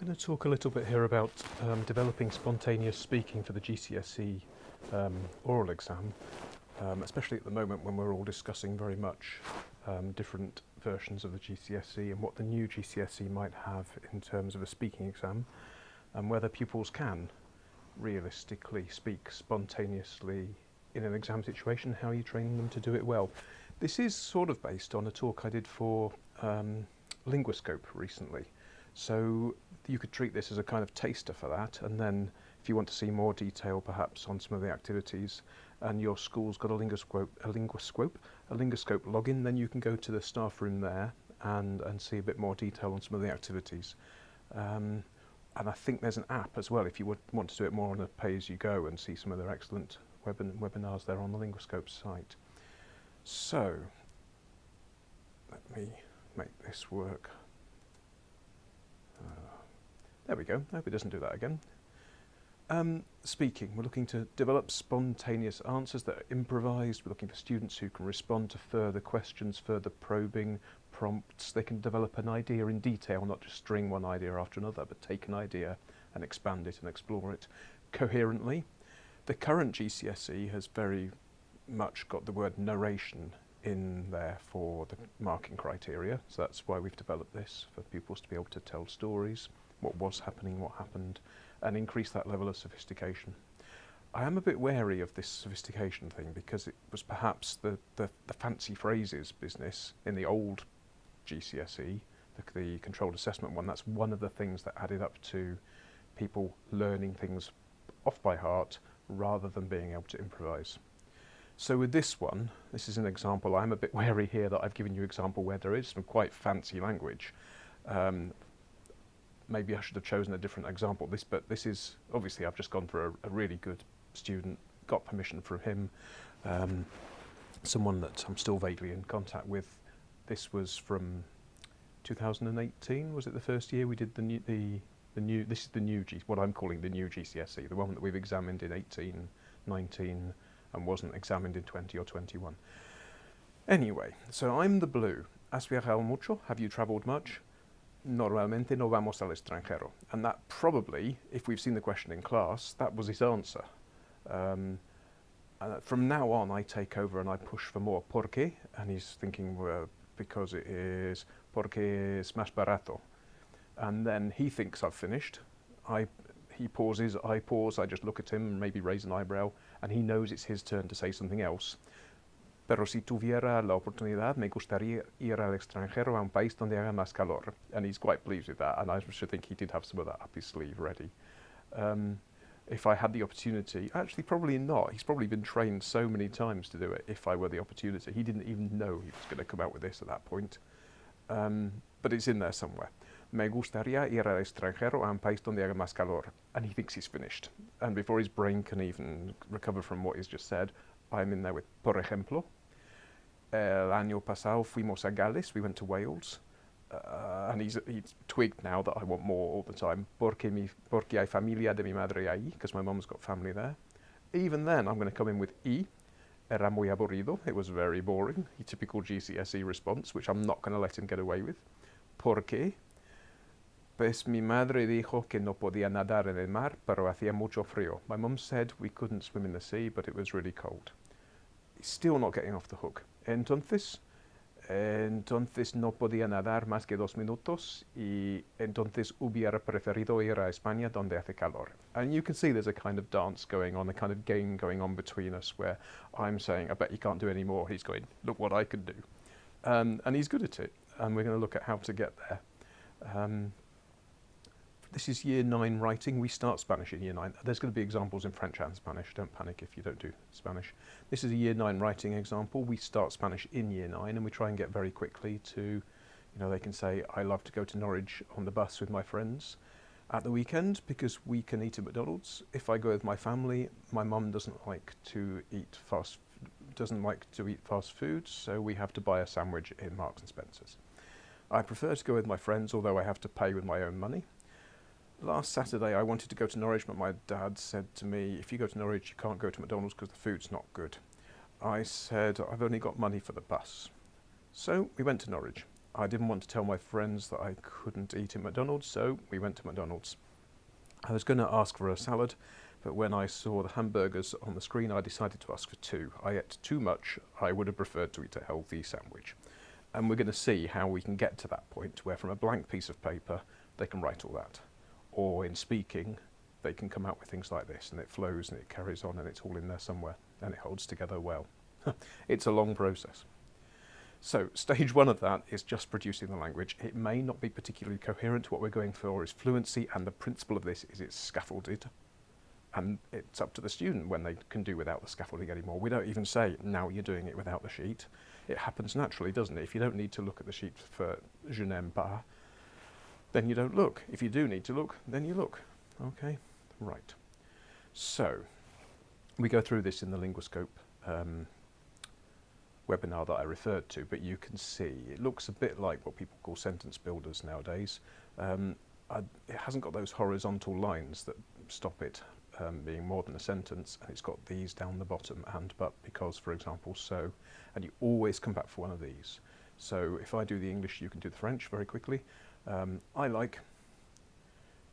going to talk a little bit here about developing spontaneous speaking for the GCSE oral exam, especially at the moment when we're all discussing very much different versions of the GCSE and what the new GCSE might have in terms of a speaking exam, and whether pupils can realistically speak spontaneously in an exam situation, how you train them to do it well. This is sort of based on a talk I did for Linguiscope recently. So you could treat this as a kind of taster for that, and then if you want to see more detail perhaps on some of the activities and your school's got a Linguiscope login, then you can go to the staff room there and see a bit more detail on some of the activities. And I think there's an app as well if you would want to do it more on a pay-as-you-go and see some of their excellent webinars there on the Linguiscope site. So let me make this work. There we go. I hope it doesn't do that again. Speaking, we're looking to develop spontaneous answers that are improvised. We're looking for students who can respond to further questions, further probing, prompts. They can develop an idea in detail, not just string one idea after another, but take an idea and expand it and explore it coherently. The current GCSE has very much got the word narration in there for the marking criteria, so that's why we've developed this, for pupils to be able to tell stories, what was happening, what happened, and increase that level of sophistication. I am a bit wary of this sophistication thing because it was perhaps the fancy phrases business in the old GCSE, the controlled assessment one. That's one of the things that added up to people learning things off by heart rather than being able to improvise. So with this one, this is an example. I'm a bit wary here that I've given you an example where there is some quite fancy language. Maybe I should have chosen a different example. But this is, obviously I've just gone for a really good student, got permission from him, someone that I'm still vaguely in contact with. This was from 2018, was it the first year we did this is the new what I'm calling the new GCSE, the one that we've examined in 18, 19, and wasn't examined in 20 or 21. Anyway, so I'm the blue. ¿Has viajado mucho? Have you travelled much? Normalmente no vamos al extranjero. And that probably, if we've seen the question in class, that was his answer. From now on, I take over and I push for more. ¿Por qué? And he's thinking, well, because it is porque es más barato. And then he thinks I've finished. He pauses, I pause, I just look at him and maybe raise an eyebrow, and he knows it's his turn to say something else. Pero si tuviera la oportunidad, me gustaría ir al extranjero a un país donde haga más calor. And he's quite pleased with that, and I should think he did have some of that up his sleeve ready. If I had the opportunity, actually probably not. He's probably been trained so many times to do it. If I were the opportunity, he didn't even know he was going to come out with this at that point. But it's in there somewhere. Me gustaría ir al extranjero a un país donde haga más calor. And he thinks he's finished. And before his brain can even recover from what he's just said, I'm in there with, por ejemplo, el año pasado fuimos a Gales, we went to Wales. And he's twigged now that I want more all the time. Porque hay familia de mi madre ahí, because my mum's got family there. Even then, I'm going to come in with y. Era muy aburrido. It was very boring. A typical GCSE response, which I'm not going to let him get away with. Porque pues mi madre dijo que no podía nadar en el mar, pero hacía mucho frío. My mum said we couldn't swim in the sea, but it was really cold. He's still not getting off the hook. Entonces no podía nadar más que 2 minutos y entonces hubiera preferido ir a España donde hace calor. And you can see there's a kind of dance going on, a kind of game going on between us where I'm saying, I bet you can't do any more. He's going, look what I can do. And he's good at it. And we're going to look at how to get there. This is Year 9 writing. We start Spanish in Year 9. There's going to be examples in French and Spanish. Don't panic if you don't do Spanish. This is a Year 9 writing example. We start Spanish in Year 9 and we try and get very quickly to, they can say, I love to go to Norwich on the bus with my friends at the weekend because we can eat at McDonald's. If I go with my family, my mum doesn't like to eat fast food, so we have to buy a sandwich in Marks and Spencer's. I prefer to go with my friends, although I have to pay with my own money. Last Saturday I wanted to go to Norwich, but my dad said to me, if you go to Norwich you can't go to McDonald's because the food's not good. I said, I've only got money for the bus. So we went to Norwich. I didn't want to tell my friends that I couldn't eat at McDonald's, so we went to McDonald's. I was going to ask for a salad, but when I saw the hamburgers on the screen, I decided to ask for 2. I ate too much. I would have preferred to eat a healthy sandwich. And we're going to see how we can get to that point where from a blank piece of paper, they can write all that. Or in speaking, they can come out with things like this, and it flows and it carries on and it's all in there somewhere and it holds together well. It's a long process. So stage 1 of that is just producing the language. It may not be particularly coherent. What we're going for is fluency, and the principle of this is it's scaffolded. And it's up to the student when they can do without the scaffolding anymore. We don't even say, now you're doing it without the sheet. It happens naturally, doesn't it? If you don't need to look at the sheet for je n'aime pas, then you don't look. If you do need to look, then you look. Okay, right. So we go through this in the Linguoscope webinar that I referred to, but you can see it looks a bit like what people call sentence builders nowadays. It hasn't got those horizontal lines that stop it being more than a sentence, and it's got these down the bottom, and, but, because, for example, so, and you always come back for one of these. So if I do the English, you can do the French very quickly. I like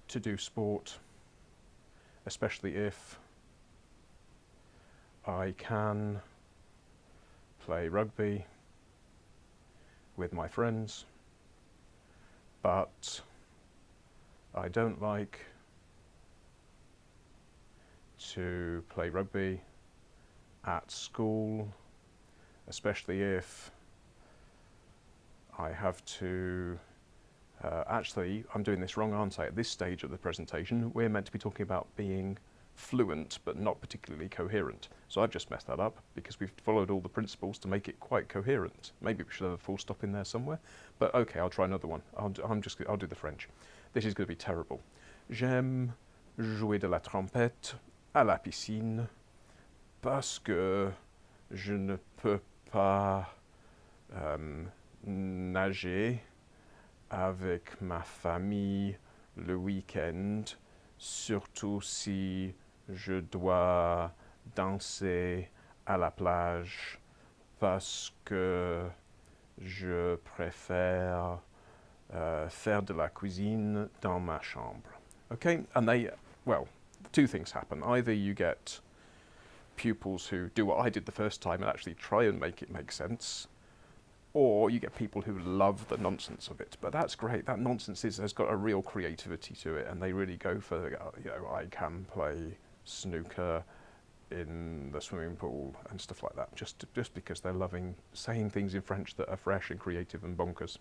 to do sport, especially if I can play rugby with my friends, but I don't like to play rugby at school, especially if I have to, actually, I'm doing this wrong, aren't I? At this stage of the presentation, we're meant to be talking about being fluent, but not particularly coherent. So I've just messed that up because we've followed all the principles to make it quite coherent. Maybe we should have a full stop in there somewhere, but okay, I'll try another one. I'll do the French. This is going to be terrible. J'aime jouer de la trompette à la piscine parce que je ne peux pas nager avec ma famille le week-end, surtout si je dois danser à la plage parce que je préfère faire de la cuisine dans ma chambre. Okay, and they, well, 2 things happen. Either you get pupils who do what I did the first time and actually try and make it make sense, or you get people who love the nonsense of it. But that's great. That nonsense has got a real creativity to it, and they really go for, you know, I can play snooker in the swimming pool and stuff like that, just because they're loving saying things in French that are fresh and creative and bonkers.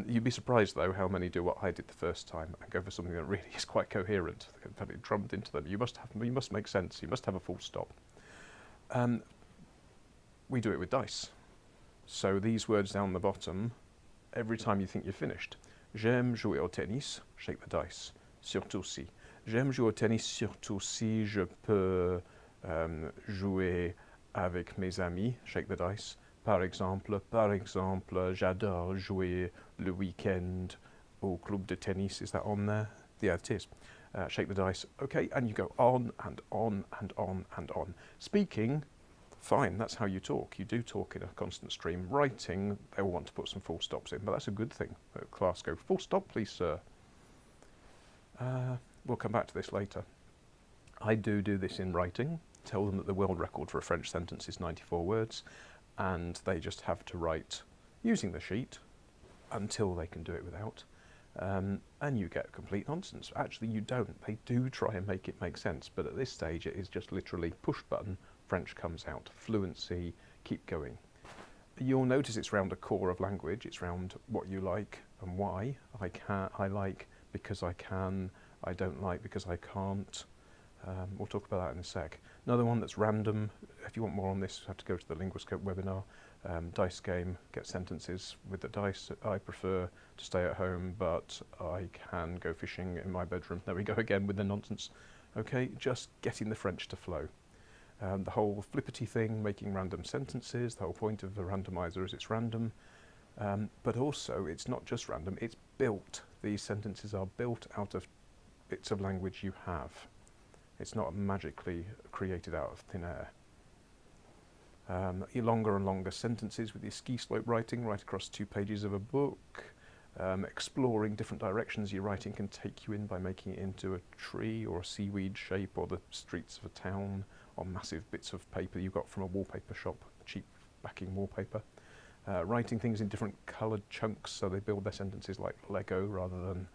You'd be surprised, though, how many do what I did the first time and go for something that really is quite coherent. Have it drummed into them. You must make sense. You must have a full stop. We do it with dice. So these words down the bottom, every time you think you're finished. J'aime jouer au tennis, shake the dice, surtout si. J'aime jouer au tennis, surtout si je peux jouer avec mes amis, shake the dice. Par exemple, j'adore jouer le week-end au club de tennis. Is that on there? Yeah, it is. Shake the dice. Okay, and you go on and on and on and on. Speaking, fine, that's how you talk. You do talk in a constant stream. Writing, they will want to put some full stops in, but that's a good thing. Class go, full stop, please, sir. We'll come back to this later. I do this in writing. Tell them that the world record for a French sentence is 94 words, and they just have to write using the sheet until they can do it without. And you get complete nonsense. Actually, you don't. They do try and make it make sense, but at this stage, it is just literally push button, French comes out, fluency, keep going. You'll notice it's round a core of language. It's round what you like and why. I like because I can. I don't like because I can't. We'll talk about that in a sec. Another one that's random. If you want more on this, you have to go to the Linguoscope webinar. Dice game, get sentences with the dice. I prefer to stay at home, but I can go fishing in my bedroom. There we go again with the nonsense. Okay, just getting the French to flow. The whole flippity thing, making random sentences, the whole point of the randomizer is it's random, but also it's not just random, it's built. These sentences are built out of bits of language you have. It's not magically created out of thin air. Longer and longer sentences with your ski slope writing right across 2 pages of a book. Exploring different directions your writing can take you in by making it into a tree or a seaweed shape or the streets of a town on massive bits of paper you got from a wallpaper shop, cheap backing wallpaper. Writing things in different coloured chunks so they build their sentences like Lego rather than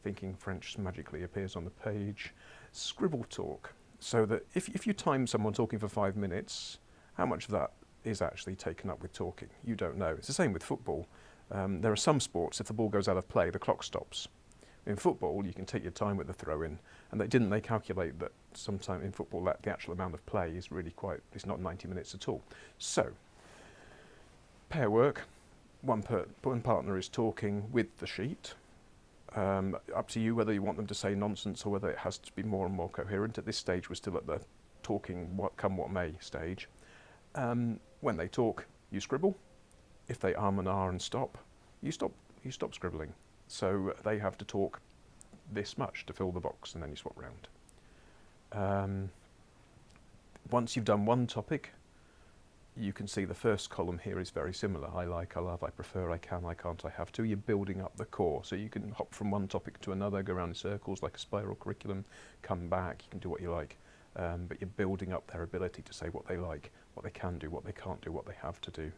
thinking French magically appears on the page. Scribble talk, so that if you time someone talking for 5 minutes, how much of that is actually taken up with talking? You don't know. It's the same with football. There are some sports, if the ball goes out of play, the clock stops. In football, you can take your time with the throw-in, and they calculate that sometime in football that the actual amount of play is really it's not 90 minutes at all. So, pair work, one partner is talking with the sheet. Up to you whether you want them to say nonsense or whether it has to be more and more coherent. At this stage, we're still at the talking come what may stage. When they talk, you scribble. If they and ah and stop, you stop scribbling. So they have to talk this much to fill the box, and then you swap round. Once you've done one topic, you can see the first column here is very similar. I like, I love, I prefer, I can, I can't, I have to. You're building up the core. So you can hop from one topic to another, go around in circles like a spiral curriculum, come back, you can do what you like. But you're building up their ability to say what they like, what they can do, what they can't do, what they have to do.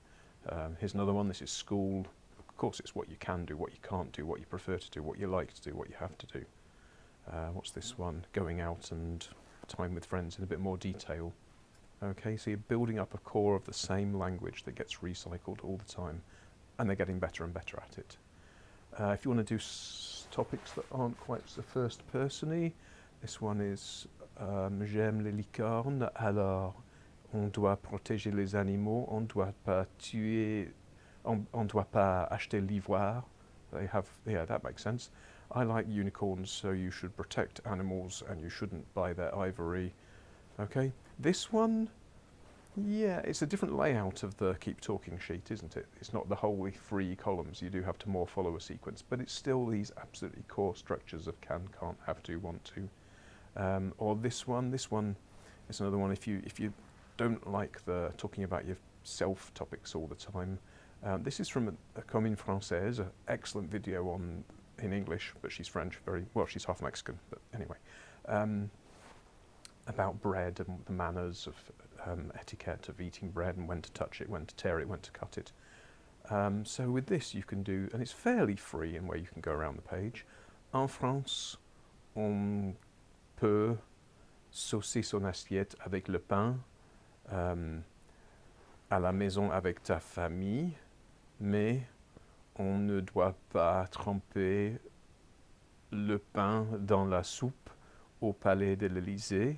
Here's another one. This is school. Of course, it's what you can do, what you can't do, what you prefer to do, what you like to do, what you have to do. What's this one? Going out and time with friends in a bit more detail. Okay, so you're building up a core of the same language that gets recycled all the time, and they're getting better and better at it. If you want to do topics that aren't quite so first person-y, this one is j'aime les licornes, alors on doit protéger les animaux, on doit pas tuer, on doit pas acheter l'ivoire. Yeah, that makes sense. I like unicorns, so you should protect animals and you shouldn't buy their ivory. Okay, this one, yeah, it's a different layout of the keep talking sheet, isn't it? It's not the wholly 3 columns. You do have to more follow a sequence, but it's still these absolutely core structures of can, can't, have to, want to. Or this one is another one. If you don't like the talking about yourself topics all the time, this is from a Commune Française, an excellent video in English, but she's French, she's half Mexican, but anyway. About bread and the manners of etiquette of eating bread and when to touch it, when to tear it, when to cut it. So with this you can do, and it's fairly free in where you can go around the page. En France, on peut saucer son assiette avec le pain, à la maison avec ta famille, mais on ne doit pas tremper le pain dans la soupe au palais de l'Élysée.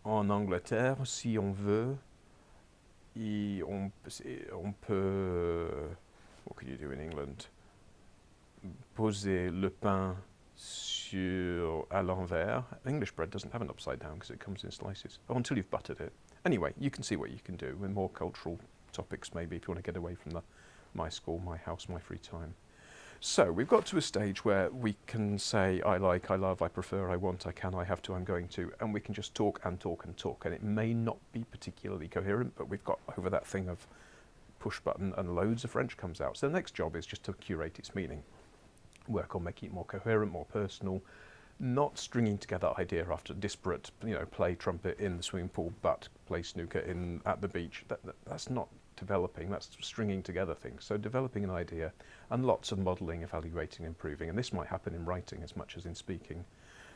En Angleterre, si on veut, on peut, what can you do in England? Poser le pain à l'envers. English bread doesn't have an upside down because it comes in slices. Oh, until you've buttered it. Anyway, you can see what you can do with more cultural topics maybe if you want to get away from the my school, my house, my free time. So we've got to a stage where we can say I like, I love, I prefer, I want, I can, I have to, I'm going to, and we can just talk and talk and talk, and it may not be particularly coherent, but we've got over that thing of push button and loads of French comes out. So the next job is just to curate its meaning, work on making it more coherent, more personal, not stringing together idea after disparate, play trumpet in the swimming pool but play snooker at the beach. That's not developing, that's stringing together things. So developing an idea and lots of modelling, evaluating, improving, and this might happen in writing as much as in speaking.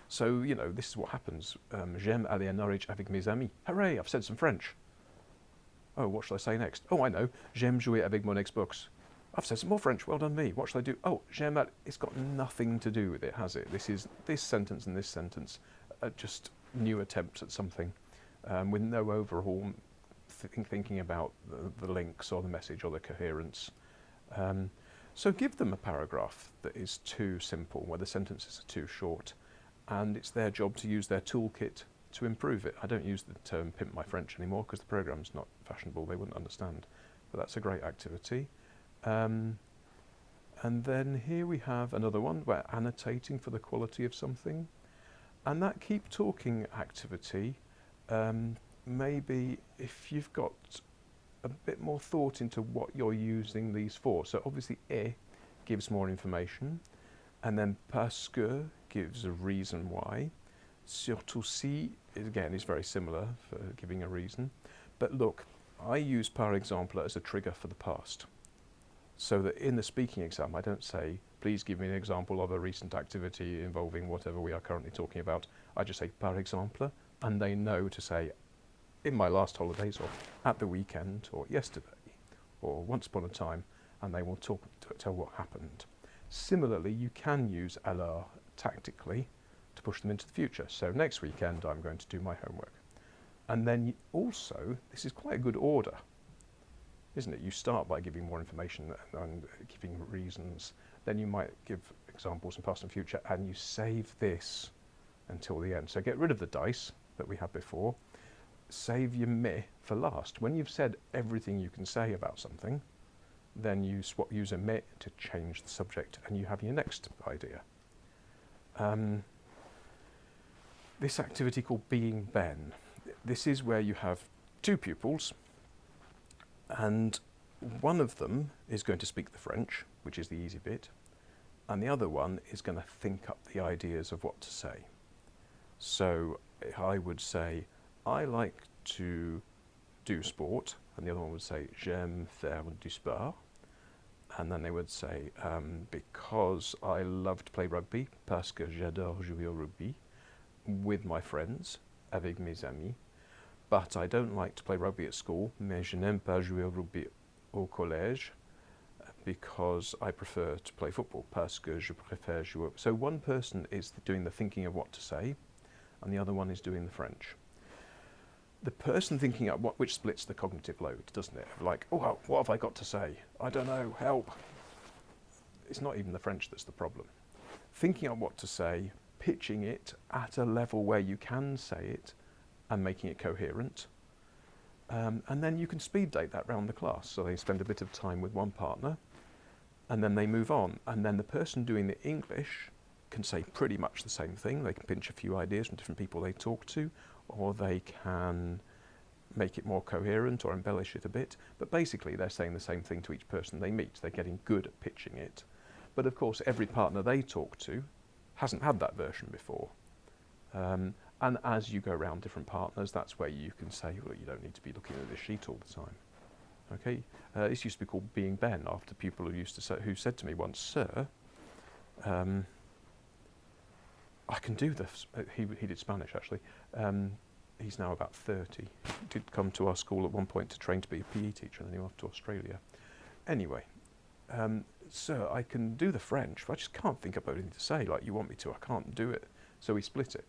So, this is what happens. J'aime aller à Norwich avec mes amis. Hooray, I've said some French. Oh, what shall I say next? Oh, I know. J'aime jouer avec mon Xbox. I've said some more French, well done me. What shall I do? Oh, j'aime aller. It's got nothing to do with it, has it? This sentence and this sentence are just new attempts at something with no overall thinking about the links or the message or the coherence. So give them a paragraph that is too simple, where the sentences are too short, and it's their job to use their toolkit to improve it. I don't use the term pimp my French anymore because the program's not fashionable, they wouldn't understand, but that's a great activity. And then here we have another one, where annotating for the quality of something, and that keep talking activity maybe if you've got a bit more thought into what you're using these for. So obviously gives more information, and then parce que gives a reason why. Surtout si, again, is very similar for giving a reason. But look, I use par exemple as a trigger for the past. So that in the speaking exam, I don't say, please give me an example of a recent activity involving whatever we are currently talking about. I just say par exemple, and they know to say, in my last holidays, or at the weekend, or yesterday, or once upon a time, and they will tell what happened. Similarly, you can use alors tactically to push them into the future. So next weekend, I'm going to do my homework. And then also, this is quite a good order, isn't it? You start by giving more information and giving reasons. Then you might give examples in past and future, and you save this until the end. So get rid of the dice that we had before. Save your me for last. When you've said everything you can say about something, then you use a me to change the subject, and you have your next idea. This activity called being Ben. This is where you have two pupils, and one of them is going to speak the French, which is the easy bit, and the other one is going to think up the ideas of what to say. So I would say, I like to do sport, and the other one would say, j'aime faire du sport. And then they would say, because I love to play rugby, parce que j'adore jouer au rugby, with my friends, avec mes amis. But I don't like to play rugby at school, mais je n'aime pas jouer au rugby au collège, because I prefer to play football, parce que je préfère jouer. So one person is doing the thinking of what to say, and the other one is doing the French. The person thinking up which splits the cognitive load, doesn't it? Like, oh, what have I got to say? I don't know, help. It's not even the French that's the problem. Thinking up what to say, pitching it at a level where you can say it and making it coherent. And then you can speed date that round the class. So they spend a bit of time with one partner and then they move on. And then the person doing the English can say pretty much the same thing. They can pinch a few ideas from different people they talk to, or they can make it more coherent or embellish it a bit. But basically, they're saying the same thing to each person they meet. They're getting good at pitching it. But of course, every partner they talk to hasn't had that version before. And as you go around different partners, that's where you can say, well, you don't need to be looking at this sheet all the time. Okay, this used to be called being Ben, after people who said to me once, sir, I can do this. He did Spanish, actually. He's now about 30. He did come to our school at one point to train to be a PE teacher, and then he went off to Australia. Anyway, sir, I can do the French, but I just can't think of anything to say like you want me to. I can't do it. So we split it,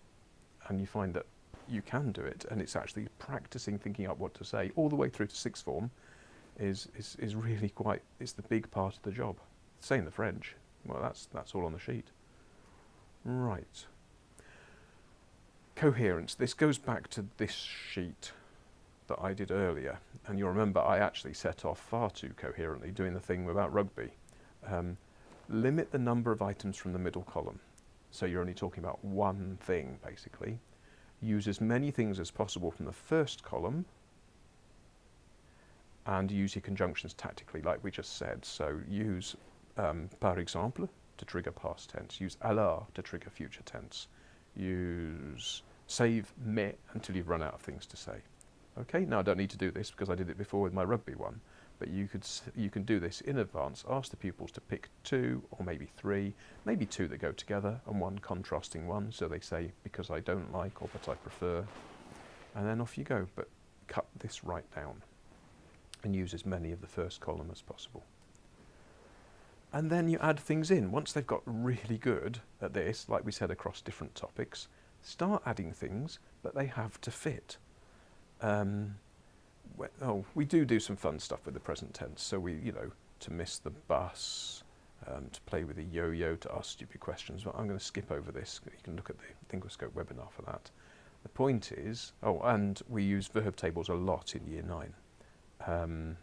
and you find that you can do it, and it's actually practicing thinking up what to say all the way through to sixth form is really quite, it's the big part of the job. Saying the French, well, that's all on the sheet. Right. Coherence. This goes back to this sheet that I did earlier, and you'll remember I actually set off far too coherently doing the thing about rugby. Limit the number of items from the middle column, so you're only talking about one thing basically. Use as many things as possible from the first column, and use your conjunctions tactically like we just said. So use par exemple to trigger past tense, use alors to trigger future tense, use save mais until you've run out of things to say. Okay, now I don't need to do this because I did it before with my rugby one, but you can do this in advance. Ask the pupils to pick two or maybe three, maybe two that go together and one contrasting one, so they say because I don't like or but I prefer, and then off you go. But cut this right down and use as many of the first column as possible. And then you add things in. Once they've got really good at this, like we said, across different topics, start adding things, but they have to fit. We do some fun stuff with the present tense. So to miss the bus, to play with a yo-yo, to ask stupid questions. But I'm going to skip over this. You can look at the Thinklescope webinar for that. The point is, and we use verb tables a lot in Year 9.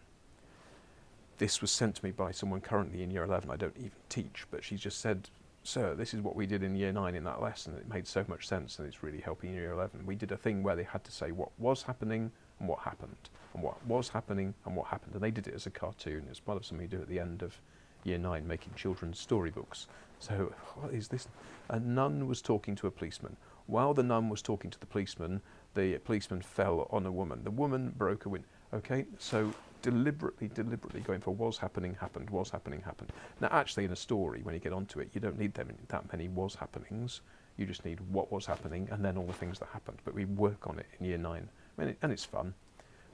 This was sent to me by someone currently in Year 11. I don't even teach, but she just said "Sir, this is what we did in year 9 in that lesson. It made so much sense and it's really helping year 11. We did a thing where they had to say what was happening and what happened, and what was happening and what happened." And they did it as a cartoon. It's one of something you do at the end of year 9, making children's storybooks. So, what is this? A nun was talking to a policeman. While the nun was talking to the policeman fell on a woman. The woman broke a window. Okay, so deliberately going for was happening, happened, was happening, happened. Now, actually, in a story, when you get onto it, you don't need that many was happenings. You just need what was happening and then all the things that happened. But we work on it in year 9, and it's fun.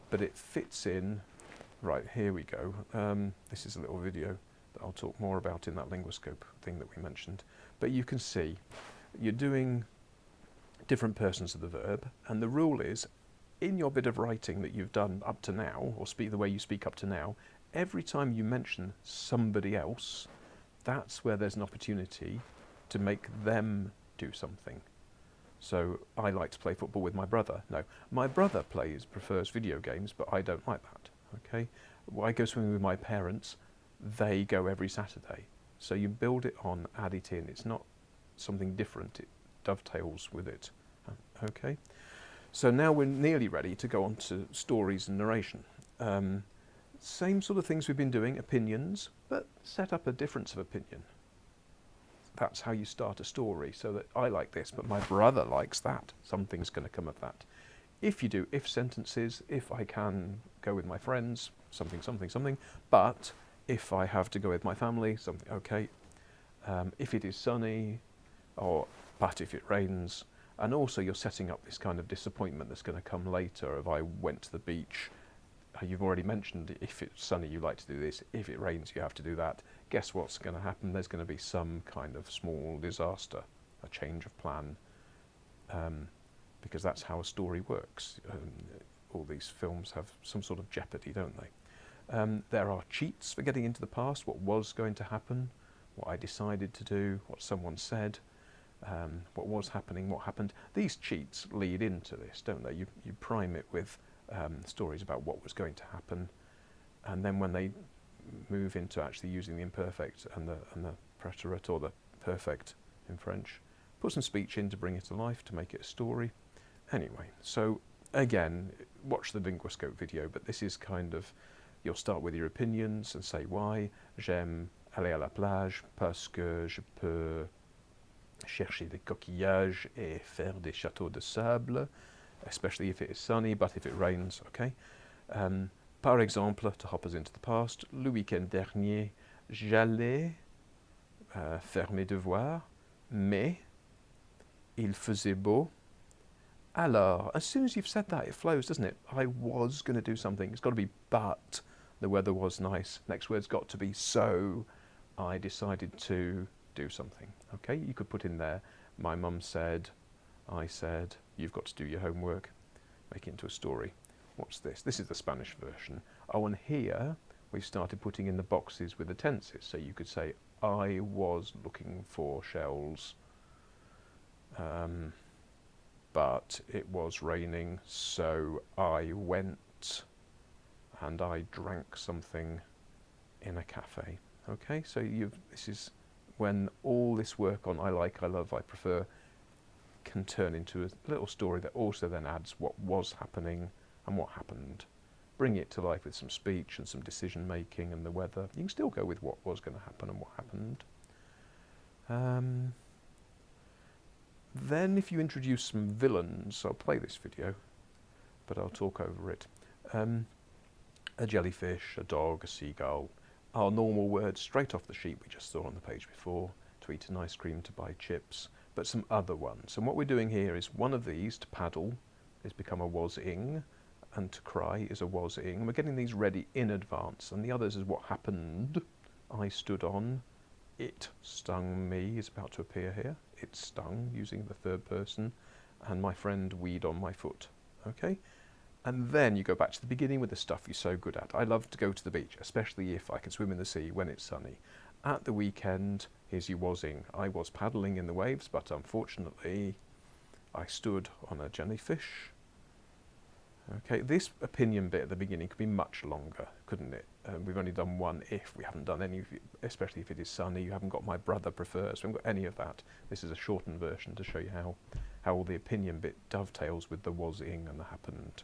But it fits in. Right, here we go. This is a little video that I'll talk more about in that linguoscope thing that we mentioned. But you can see you're doing different persons of the verb, and the rule is, in your bit of writing that you've done up to now, or speak the way you speak up to now, every time you mention somebody else, that's where there's an opportunity to make them do something. So, I like to play football with my brother. No, my brother prefers video games, but I don't like that. Okay, I go swimming with my parents. They go every Saturday. So you build it on, add it in. It's not something different. It dovetails with it. Okay. So now we're nearly ready to go on to stories and narration. Same sort of things we've been doing, opinions, but set up a difference of opinion. That's how you start a story. So that I like this, but my brother likes that. Something's going to come of that. If you do if sentences, if I can go with my friends, something, something, something, but if I have to go with my family, something, okay. If it is sunny, or but if it rains, and also you're setting up this kind of disappointment that's going to come later. If I went to the beach, you've already mentioned if it's sunny you like to do this, if it rains you have to do that. Guess what's going to happen? There's going to be some kind of small disaster, a change of plan, because that's how a story works. All these films have some sort of jeopardy, don't they? There are cheats for getting into the past, what was going to happen, what I decided to do, what someone said, what was happening, what happened. These cheats lead into this, don't they? You prime it with stories about what was going to happen, and then when they move into actually using the imperfect and the preterite, or the perfect in French, put some speech in to bring it to life, to make it a story. Anyway, so again, watch the linguoscope video, but this is kind of, you'll start with your opinions and say why. J'aime aller à la plage parce que je peux chercher des coquillages et faire des châteaux de sable, especially if it is sunny, but if it rains, okay. Par exemple, to hop us into the past, le week-end dernier, j'allais faire mes devoirs, mais il faisait beau. Alors, as soon as you've said that, it flows, doesn't it? I was going to do something. It's got to be but. The weather was nice. Next word's got to be so. I decided to do something. Okay, you could put in there, my mum said, I said, you've got to do your homework. Make it into a story. What's this? This is the Spanish version. Oh, and here we've started putting in the boxes with the tenses. So you could say, I was looking for shells. But it was raining, so I went and I drank something in a cafe. Okay, so this is when all this work on I like, I love, I prefer can turn into a little story that also then adds what was happening and what happened. Bring it to life with some speech and some decision making and the weather. You can still go with what was going to happen and what happened. Then if you introduce some villains, I'll play this video, but I'll talk over it. A jellyfish, a dog, a seagull, our normal words straight off the sheet we just saw on the page before, to eat an ice cream, to buy chips, but some other ones. And what we're doing here is one of these, to paddle, is become a was-ing, and to cry is a was-ing. We're getting these ready in advance, and the others is what happened. I stood on. It stung me is about to appear here. It stung, using the third person, and my friend weed on my foot. Okay? And then you go back to the beginning with the stuff you're so good at. I love to go to the beach, especially if I can swim in the sea when it's sunny. At the weekend, here's your was-ing. I was paddling in the waves, but unfortunately, I stood on a jellyfish. Okay, this opinion bit at the beginning could be much longer, couldn't it? We've only done one if, we haven't done any, especially if it is sunny, you haven't got my brother prefers, we haven't got any of that. This is a shortened version to show you how all the opinion bit dovetails with the was-ing and the happened.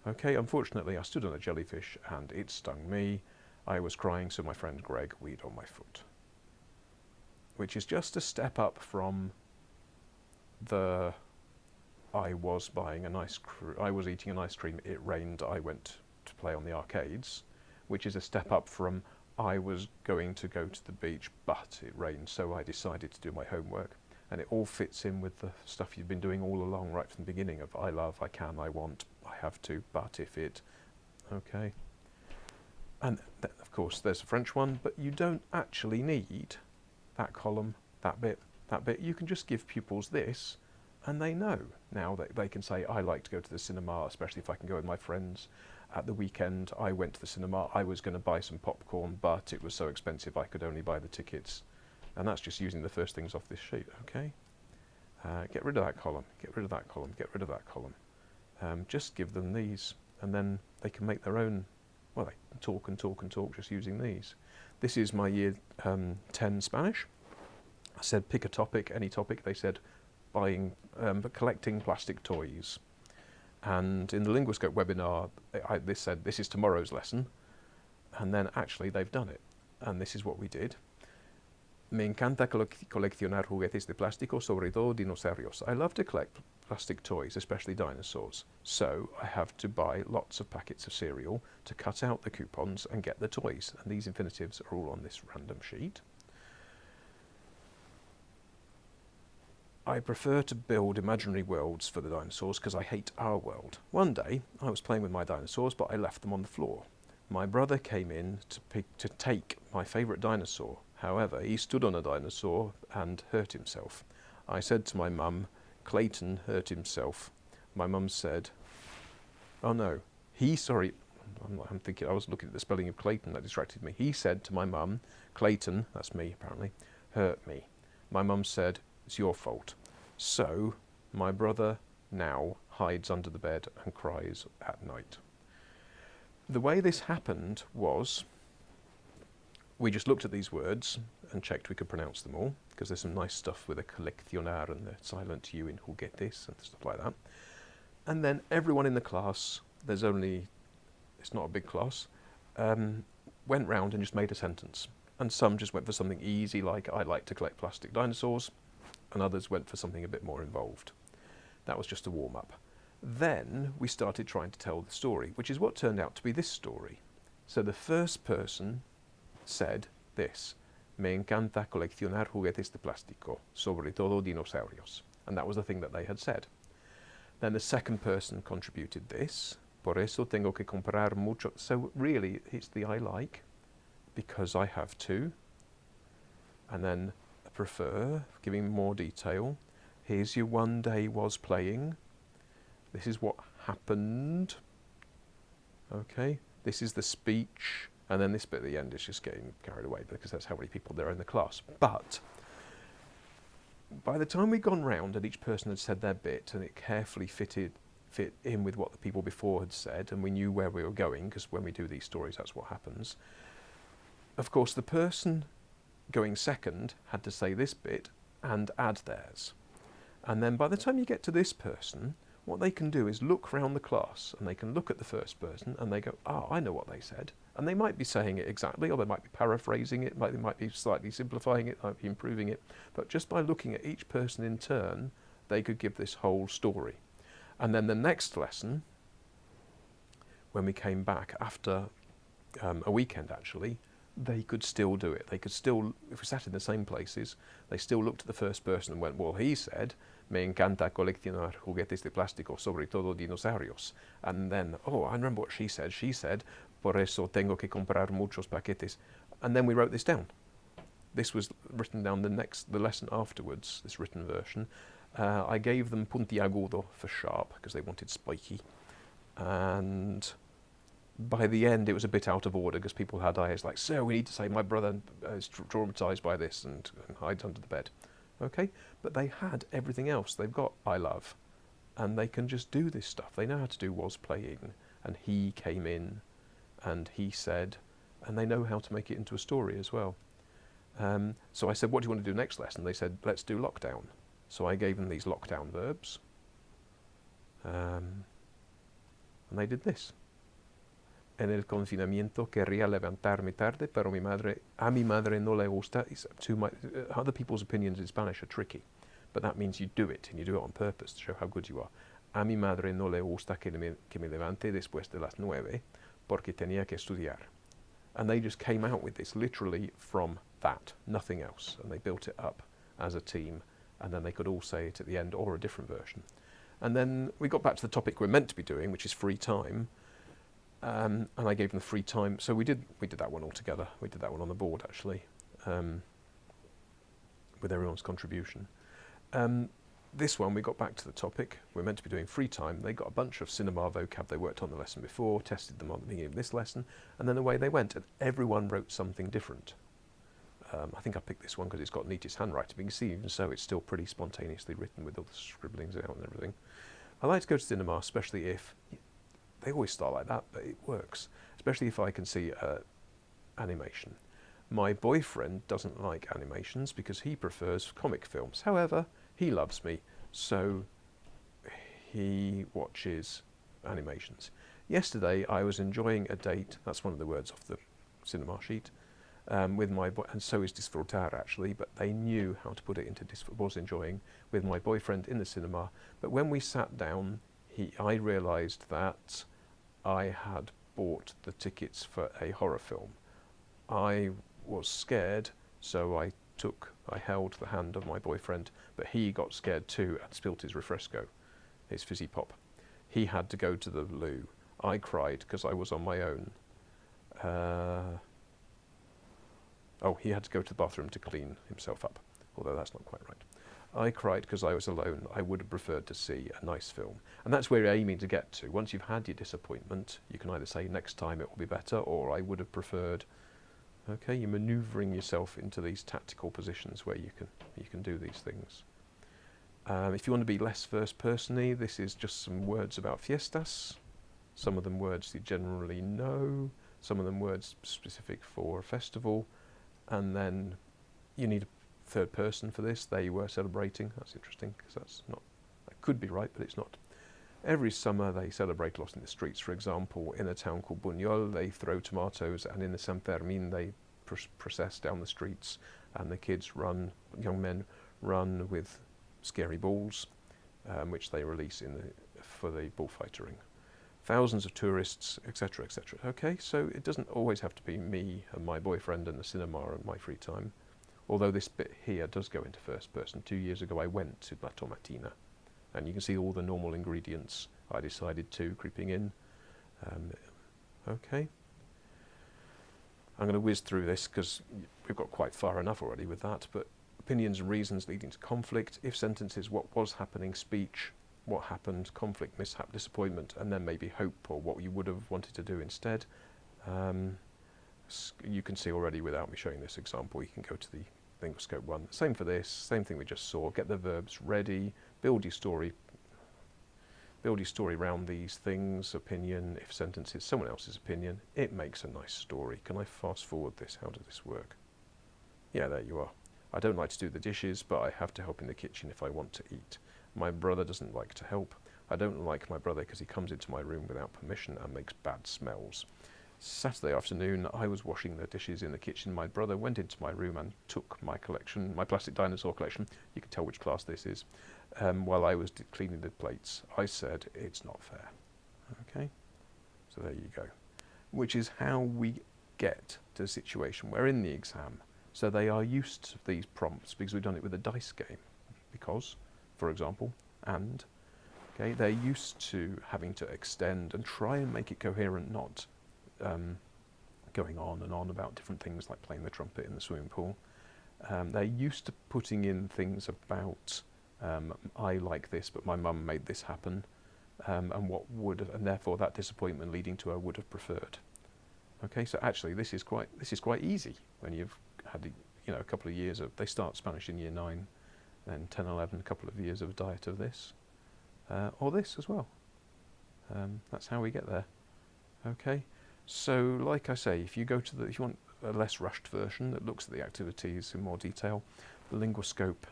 Okay, unfortunately I stood on a jellyfish and it stung me. I was crying, so my friend Greg weed on my foot. Which is just a step up from the I was eating an ice cream, it rained, I went to play on the arcades, which is a step up from I was going to go to the beach, but it rained, so I decided to do my homework. And it all fits in with the stuff you've been doing all along, right from the beginning of I love, I can, I want, I have to, but if it, okay. And of course there's a French one, but you don't actually need that column, that bit. You can just give pupils this, and they know now that they can say, I like to go to the cinema, especially if I can go with my friends. At the weekend, I went to the cinema. I was going to buy some popcorn, but it was so expensive I could only buy the tickets. And that's just using the first things off this sheet, okay? Get rid of that column, get rid of that column, get rid of that column. Just give them these, and then they can make their own, well, they can talk and talk and talk just using these. This is my year 10 Spanish. I said pick a topic, any topic. They said collecting plastic toys. And in the Linguoscope webinar, this said this is tomorrow's lesson, and then actually they've done it. And this is what we did. Me encanta coleccionar juguetes de plástico, sobre todo dinosaurios. I love to collect plastic toys, especially dinosaurs. So I have to buy lots of packets of cereal to cut out the coupons and get the toys. And these infinitives are all on this random sheet. I prefer to build imaginary worlds for the dinosaurs because I hate our world. One day, I was playing with my dinosaurs, but I left them on the floor. My brother came in to take my favourite dinosaur. However, he stood on a dinosaur and hurt himself. I said to my mum, Clayton hurt himself. My mum said, oh no, I'm thinking, I was looking at the spelling of Clayton, that distracted me. He said to my mum, Clayton, that's me apparently, hurt me. My mum said, it's your fault. So my brother now hides under the bed and cries at night. The way this happened was we just looked at these words and checked we could pronounce them all, because there's some nice stuff with a coleccionar and the silent U in juguetes and stuff like that. And then everyone in the class, it's not a big class, went round and just made a sentence. And some just went for something easy like I like to collect plastic dinosaurs, and others went for something a bit more involved. That was just a warm-up. Then we started trying to tell the story, which is what turned out to be this story. So the first person said this, Me encanta coleccionar juguetes de plástico, sobre todo dinosaurios. And that was the thing that they had said. Then the second person contributed this, por eso tengo que comprar mucho. So really, it's the I like, because I have to. And then prefer, giving more detail. Here's your one day was playing. This is what happened. Okay, this is the speech. And then this bit at the end is just getting carried away because that's how many people there are in the class. But by the time we'd gone round and each person had said their bit and it carefully fit in with what the people before had said, and we knew where we were going, because when we do these stories that's what happens. Of course, the person going second had to say this bit and add theirs. And then by the time you get to this person, what they can do is look round the class and they can look at the first person and they go, I know what they said. And they might be saying it exactly, or they might be paraphrasing it, they might be slightly simplifying it, might be improving it. But just by looking at each person in turn, they could give this whole story. And then the next lesson, when we came back after a weekend actually, they could still do it. They could still, if we sat in the same places, they still looked at the first person and went, well, he said, me encanta coleccionar juguetes de plástico, sobre todo dinosaurios. And then, I remember what she said. She said, por eso tengo que comprar muchos paquetes. And then we wrote this down. This was written down the lesson afterwards, this written version. I gave them puntiagudo for sharp, because they wanted spiky. And by the end, it was a bit out of order because people had ideas like, so we need to say my brother is traumatized by this and hides under the bed. Okay, but they had everything else. They've got I love, and they can just do this stuff. They know how to do was playing, and he came in, and he said, and they know how to make it into a story as well. So I said, what do you want to do next lesson? They said, let's do lockdown. So I gave them these lockdown verbs, and they did this. En el confinamiento quería levantarme tarde, pero a mi madre no le gusta. Other people's opinions in Spanish are tricky, but that means you do it, and you do it on purpose to show how good you are. A mi madre no le gusta que me levante después de las 9, porque tenía que estudiar. And they just came out with this literally from that, nothing else. And they built it up as a team, and then they could all say it at the end, or a different version. And then we got back to the topic we're meant to be doing, which is free time. And I gave them the free time. So we did that one all together. We did that one on the board, actually, with everyone's contribution. This one, we got back to the topic. We're meant to be doing free time. They got a bunch of cinema vocab they worked on the lesson before, tested them on the beginning of this lesson, and then away they went. And everyone wrote something different. I think I picked this one because it's got neatest handwriting. But you can see, even so, it's still pretty spontaneously written with all the scribblings out and everything. I like to go to cinema, especially if... They always start like that, but it works. Especially if I can see animation. My boyfriend doesn't like animations because he prefers comic films. However, he loves me, so he watches animations. Yesterday, I was enjoying a date, that's one of the words off the cinema sheet, with my and so is disfrutar actually, but they knew how to put it into was enjoying with my boyfriend in the cinema. But when we sat down, I realised that I had bought the tickets for a horror film. I was scared, so I held the hand of my boyfriend, but he got scared too and spilt his refresco, his fizzy pop. He had to go to the loo. I cried because I was on my own. He had to go to the bathroom to clean himself up, although that's not quite right. I cried because I was alone. I would have preferred to see a nice film. And that's where you're aiming to get to. Once you've had your disappointment, you can either say next time it will be better, or I would have preferred. Okay, you're manoeuvring yourself into these tactical positions where you can do these things. If you want to be less first-person-y, this is just some words about fiestas. Some of them words you generally know. Some of them words specific for a festival. And then you need a third person for this. They were celebrating. That's interesting because that could be right, but it's not. Every summer they celebrate a lot in the streets. For example, in a town called Buñol, they throw tomatoes, and in the San Fermin they process down the streets, and the kids young men run with scary balls, which they release for the bullfightering. Thousands of tourists, etc., etc. Okay, so it doesn't always have to be me and my boyfriend and the cinema and my free time. Although this bit here does go into first person. 2 years ago I went to La Tomatina, and you can see all the normal ingredients I decided to creeping in. Okay. I'm going to whiz through this because we've got quite far enough already with that, but opinions and reasons leading to conflict, if sentences, what was happening, speech, what happened, conflict, mishap, disappointment, and then maybe hope or what you would have wanted to do instead. You can see already without me showing this example, you can go to the thing for scope 1. Same for this, same thing we just saw. Get the verbs ready, build your story around these things, opinion, if sentences, someone else's opinion. It makes a nice story. Can I fast forward this? How does this work? Yeah, there you are. I don't like to do the dishes, but I have to help in the kitchen if I want to eat. My brother doesn't like to help. I don't like my brother because he comes into my room without permission and makes bad smells. Saturday afternoon, I was washing the dishes in the kitchen. My brother went into my room and took my collection, my plastic dinosaur collection. You can tell which class this is. While I was cleaning the plates, I said, it's not fair. Okay, so there you go. Which is how we get to a situation. We're in the exam, so they are used to these prompts because we've done it with a dice game. Because, for example, and, okay, they're used to having to extend and try and make it coherent, not going on and on about different things like playing the trumpet in the swimming pool. They're used to putting in things about I like this, but my mum made this happen, and therefore that disappointment leading to a would have preferred. Okay, so actually this is quite easy when you've had a couple of years of. They start Spanish in year 9, then 10, 11, a couple of years of diet of this. or this as well. That's how we get there. Okay, so like I say, if you want a less rushed version that looks at the activities in more detail, the Linguoscope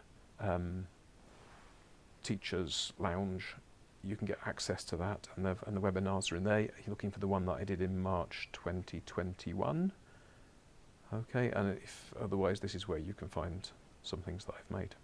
Teachers Lounge, you can get access to that, and the webinars are in there. You're looking for the one that I did in March 2021. Okay, and if otherwise, this is where you can find some things that I've made.